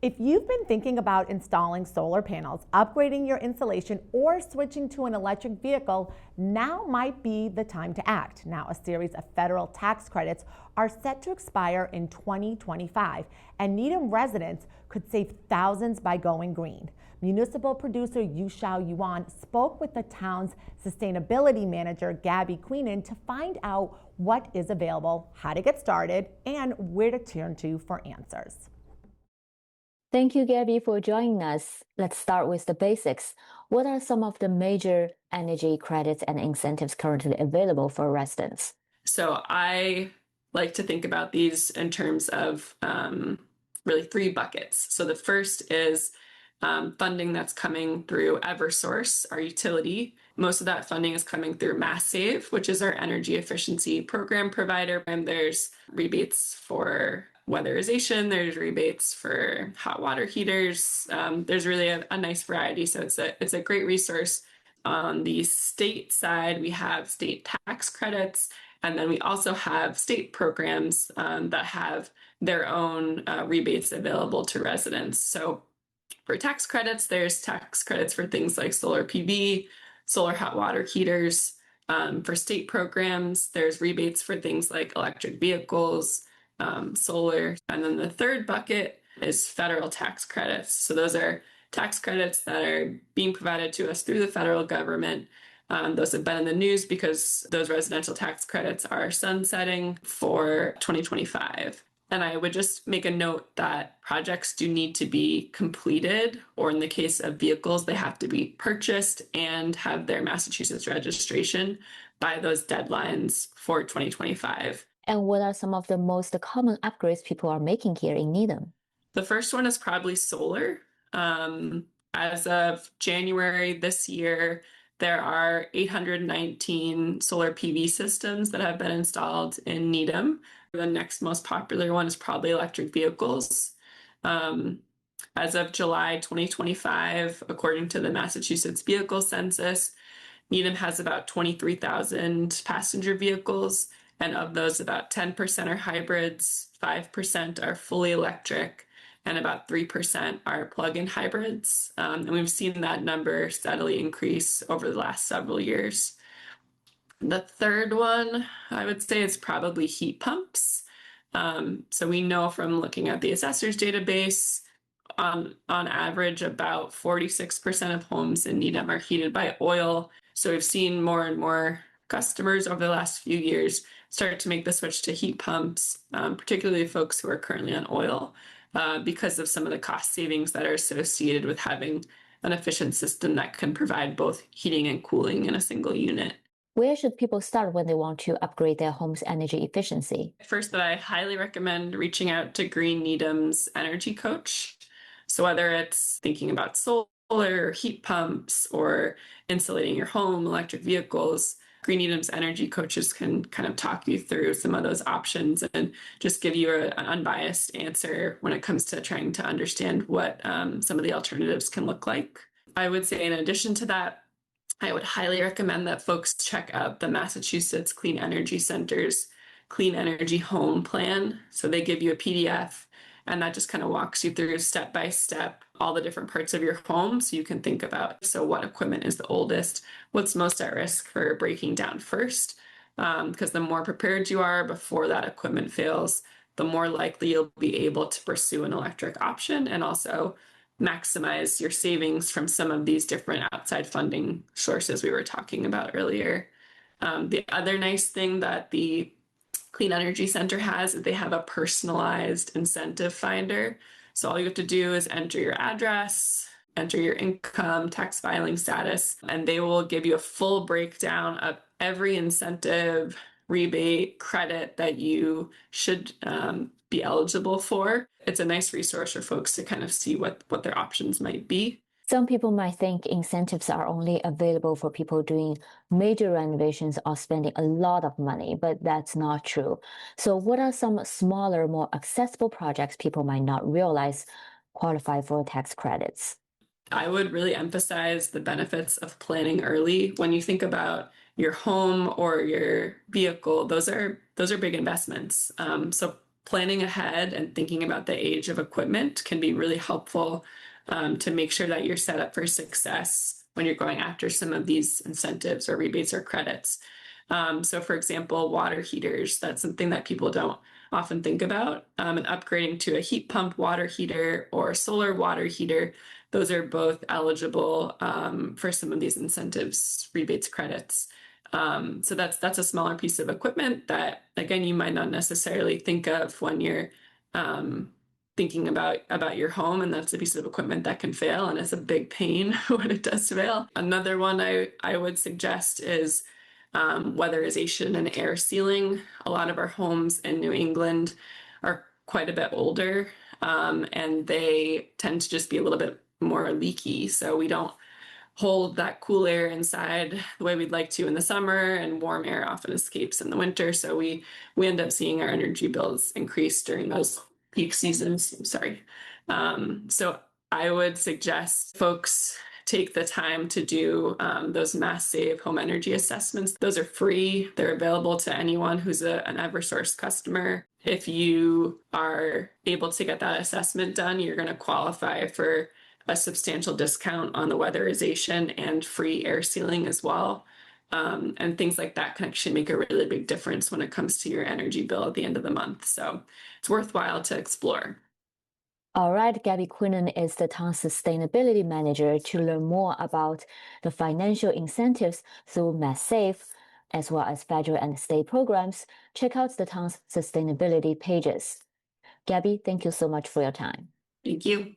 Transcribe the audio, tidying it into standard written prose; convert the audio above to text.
If you've been thinking about installing solar panels, upgrading your insulation, or switching to an electric vehicle, now might be the time to act. Now, a series of federal tax credits are set to expire in 2025, and Needham residents could save thousands by going green. Municipal producer Yushao Yuan spoke with the town's sustainability manager, Gabby Queenan, to find out what is available, how to get started, and where to turn to for answers. Thank you, Gabby, for joining us. Let's start with the basics. What are some of the major energy credits and incentives currently available for residents? So I like to think about these in terms of really three buckets. So the first is funding that's coming through Eversource, our utility. Most of that funding is coming through MassSave, which is our energy efficiency program provider. And there's rebates for weatherization, there's rebates for hot water heaters. There's really a nice variety. So it's a great resource. On the state side, we have state tax credits, and then we also have state programs that have their own rebates available to residents. So for tax credits, there's tax credits for things like solar PV, solar hot water heaters. For state programs, there's rebates for things like electric vehicles, solar. And then the third bucket is federal tax credits. So those are tax credits that are being provided to us through the federal government. Those have been in the news because those residential tax credits are sunsetting for 2025. And I would just make a note that projects do need to be completed, or in the case of vehicles, they have to be purchased and have their Massachusetts registration by those deadlines for 2025. And what are some of the most common upgrades people are making here in Needham? The first one is probably solar. As of January this year, there are 819 solar PV systems that have been installed in Needham. The next most popular one is probably electric vehicles. As of July 2025, according to the Massachusetts Vehicle Census, Needham has about 23,000 passenger vehicles, and of those, about 10% are hybrids, 5% are fully electric, and about 3% are plug-in hybrids. And we've seen that number steadily increase over the last several years. The third one, I would say, is probably heat pumps. So we know from looking at the assessor's database, on average, about 46% of homes in Needham are heated by oil. So we've seen more and more customers over the last few years start to make the switch to heat pumps, particularly folks who are currently on oil, because of some of the cost savings that are associated with having an efficient system that can provide both heating and cooling in a single unit. Where should people start when they want to upgrade their home's energy efficiency? First, that I highly recommend reaching out to Green Needham's Energy Coach. So whether it's thinking about solar, or heat pumps, or insulating your home, electric vehicles, Green Needham's Energy Coaches can kind of talk you through some of those options and just give you an unbiased answer when it comes to trying to understand what some of the alternatives can look like. I would say in addition to that, I would highly recommend that folks check out the Massachusetts Clean Energy Center's Clean Energy Home Plan. So they give you a PDF, and that just kind of walks you through step by step all the different parts of your home, so you can think about, so what equipment is the oldest, what's most at risk for breaking down first, because the more prepared you are before that equipment fails, the more likely you'll be able to pursue an electric option and also maximize your savings from some of these different outside funding sources we were talking about earlier. The other nice thing that the Clean Energy Center has is they have a personalized incentive finder. So all you have to do is enter your address, enter your income, tax filing status, and they will give you a full breakdown of every incentive, rebate, credit that you should be eligible for. It's a nice resource for folks to kind of see what their options might be. Some people might think incentives are only available for people doing major renovations or spending a lot of money, but that's not true. So what are some smaller, more accessible projects people might not realize qualify for tax credits? I would really emphasize the benefits of planning early. When you think about your home or your vehicle, those are big investments. So planning ahead and thinking about the age of equipment can be really helpful to make sure that you're set up for success when you're going after some of these incentives or rebates or credits. So for example, water heaters, that's something that people don't often think about. And upgrading to a heat pump water heater or solar water heater, those are both eligible for some of these incentives, rebates, credits. So that's a smaller piece of equipment that, again, you might not necessarily think of when you're thinking about your home, and that's a piece of equipment that can fail and is a big pain when it does fail. Another one I would suggest is weatherization and air sealing. A lot of our homes in New England are quite a bit older, and they tend to just be a little bit more leaky. So we don't hold that cool air inside the way we'd like to in the summer, and warm air often escapes in the winter. So we end up seeing our energy bills increase during those peak seasons. I'm sorry. So I would suggest folks take the time to do those Mass Save home energy assessments. Those are free. They're available to anyone who's an Eversource customer. If you are able to get that assessment done, you're going to qualify for a substantial discount on the weatherization and free air sealing as well. And things like that can actually make a really big difference when it comes to your energy bill at the end of the month. So it's worthwhile to explore. All right, Gabby Quinlan is the town's sustainability manager. To learn more about the financial incentives through Mass Save, as well as federal and state programs, check out the town's sustainability pages. Gabby, thank you so much for your time. Thank you.